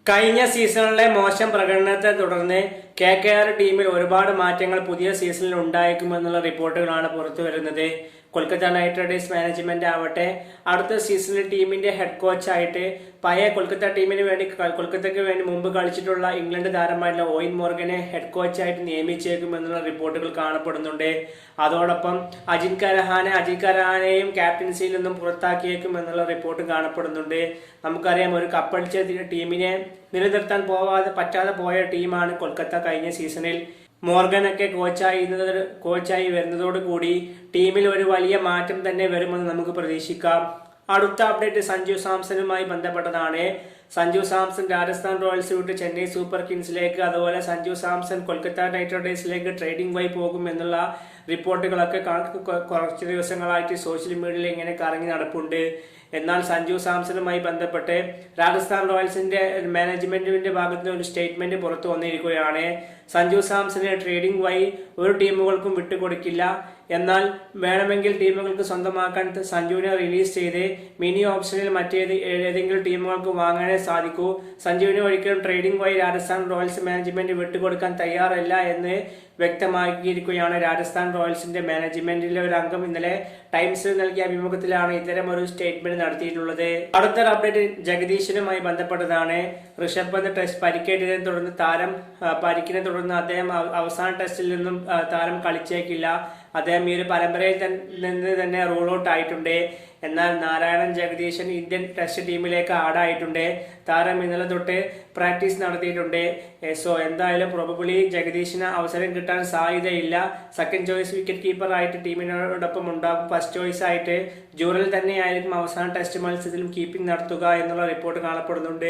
കഴിഞ്ഞ സീസണിലെ മോശം പ്രകടനത്തെ തുടർന്ന് KKR ടീമിൽ ഒരുപാട് മാറ്റങ്ങൾ പുതിയ സീസണിൽ ഉണ്ടായേക്കുമെന്നുള്ള റിപ്പോർട്ടുകളാണ് പുറത്തു വരുന്നത്. കൊൽക്കത്ത നൈറ്റ് റൈഡേഴ്സ് മാനേജ്മെന്റ് ആവട്ടെ അടുത്ത സീസണിൽ ടീമിന്റെ ഹെഡ് കോച്ചായിട്ട് പഴയ കൊൽക്കത്തയ്ക്ക് വേണ്ടി മുമ്പ് കളിച്ചിട്ടുള്ള ഇംഗ്ലണ്ട് താരമായിട്ടുള്ള ഓയിൻ മോർഗനെ ഹെഡ് കോച്ചായിട്ട് നിയമിച്ചേക്കുമെന്നുള്ള റിപ്പോർട്ടുകൾ കാണപ്പെടുന്നുണ്ട്. അതോടൊപ്പം അജിൻക്യ രഹാനെയും ക്യാപ്റ്റൻസിയിൽ നിന്നും പുറത്താക്കിയേക്കുമെന്നുള്ള റിപ്പോർട്ടും കാണപ്പെടുന്നുണ്ട്. നമുക്കറിയാം, ഒരു കപ്പടിച്ച ടീമിനെ നിലനിർത്താൻ പറ്റാതെ പോയ ടീമാണ് കൊൽക്കത്ത കഴിഞ്ഞ സീസണിൽ. മോർഗനൊക്കെ കോച്ചായി വരുന്നതോടുകൂടി ടീമിൽ ഒരു വലിയ മാറ്റം തന്നെ വരുമെന്ന് നമുക്ക് പ്രതീക്ഷിക്കാം. അടുത്ത അപ്ഡേറ്റ് സഞ്ജു സാംസണുമായി ബന്ധപ്പെട്ടതാണ്. സഞ്ജു സാംസൺ രാജസ്ഥാൻ റോയൽസ് വിട്ട് ചെന്നൈ സൂപ്പർ കിങ്സിലേക്ക്, അതുപോലെ സഞ്ജു സാംസൺ കൊൽക്കത്ത നൈറ്റ് റൈഡേഴ്സിലേക്ക് ട്രേഡിംഗ് വഴി പോകും എന്നുള്ള റിപ്പോർട്ടുകളൊക്കെ കുറച്ച് ദിവസങ്ങളായിട്ട് സോഷ്യൽ മീഡിയയിൽ ഇങ്ങനെ കറങ്ങി നടപ്പുണ്ട്. എന്നാൽ സഞ്ജു സാംസണുമായി ബന്ധപ്പെട്ട് രാജസ്ഥാൻ റോയൽസിന്റെ മാനേജ്മെന്റിന്റെ ഭാഗത്ത് നിന്ന് ഒരു സ്റ്റേറ്റ്മെന്റ് പുറത്തു വന്നിരിക്കുകയാണ്. സഞ്ജു സാംസനെ ട്രേഡിംഗ് വഴി ഒരു ടീമുകൾക്കും വിട്ടുകൊടുക്കില്ല. എന്നാൽ വേണമെങ്കിൽ ടീമുകൾക്ക് സ്വന്തമാക്കാൻ സഞ്ജുവിനെ റിലീസ് ചെയ്ത് മിനി ഓപ്ഷനിൽ ഏതെങ്കിലും ടീമുകൾക്ക് വാങ്ങാനേ സാധിക്കൂ. സഞ്ജുവിനെ ഒരിക്കലും ട്രേഡിംഗ് വഴി രാജസ്ഥാൻ റോയൽസ് മാനേജ്മെന്റ് വിട്ടുകൊടുക്കാൻ തയ്യാറല്ല എന്ന് വ്യക്തമാക്കിയിരിക്കുകയാണ് രാജസ്ഥാൻ റോയൽസിന്റെ മാനേജ്മെന്റിലെ ഒരു അംഗം ഇന്നലെ ടൈംസിൽ നൽകിയ അഭിമുഖത്തിലാണ് ഇത്തരം ഒരു സ്റ്റേറ്റ്മെന്റ് നടത്തിയിട്ടുള്ളത്. അടുത്തൊരു അപ്ഡേറ്റ് ജഗദീശനുമായി ബന്ധപ്പെട്ടതാണ്. ഋഷഭ് പന്ത് ടെസ്റ്റ് പരിക്കേറ്റതിനെ തുടർന്ന് അദ്ദേഹം അവസാന ടെസ്റ്റിൽ നിന്നും താരം കളിച്ചേക്കില്ല. അദ്ദേഹം ഈ ഒരു പരമ്പരയിൽ നിന്ന് തന്നെ റൂൾ ഔട്ട് ആയിട്ടുണ്ട്. എന്നാൽ നാരായണൻ ജഗദീശൻ ഇന്ത്യൻ ടെസ്റ്റ് ടീമിലേക്ക് ആഡായിട്ടുണ്ട്. താരം ഇന്നലെ തൊട്ട് പ്രാക്ടീസ് നടത്തിയിട്ടുണ്ട്. സോ എന്തായാലും പ്രോബബിളി ജഗദീശന് അവസരം കിട്ടാൻ സാധ്യതയില്ല. സെക്കൻഡ് ചോയ്സ് വിക്കറ്റ് കീപ്പർ ആയിട്ട് ടീമിനോടൊപ്പം ഉണ്ടാകും. ഫസ്റ്റ് ചോയ്സ് ആയിട്ട് ജൂറിൽ തന്നെയായിരിക്കും അവസാന ടെസ്റ്റ് മത്സരത്തിലും കീപ്പിംഗ് നടത്തുക എന്നുള്ള റിപ്പോർട്ട് കാണപ്പെടുന്നുണ്ട്.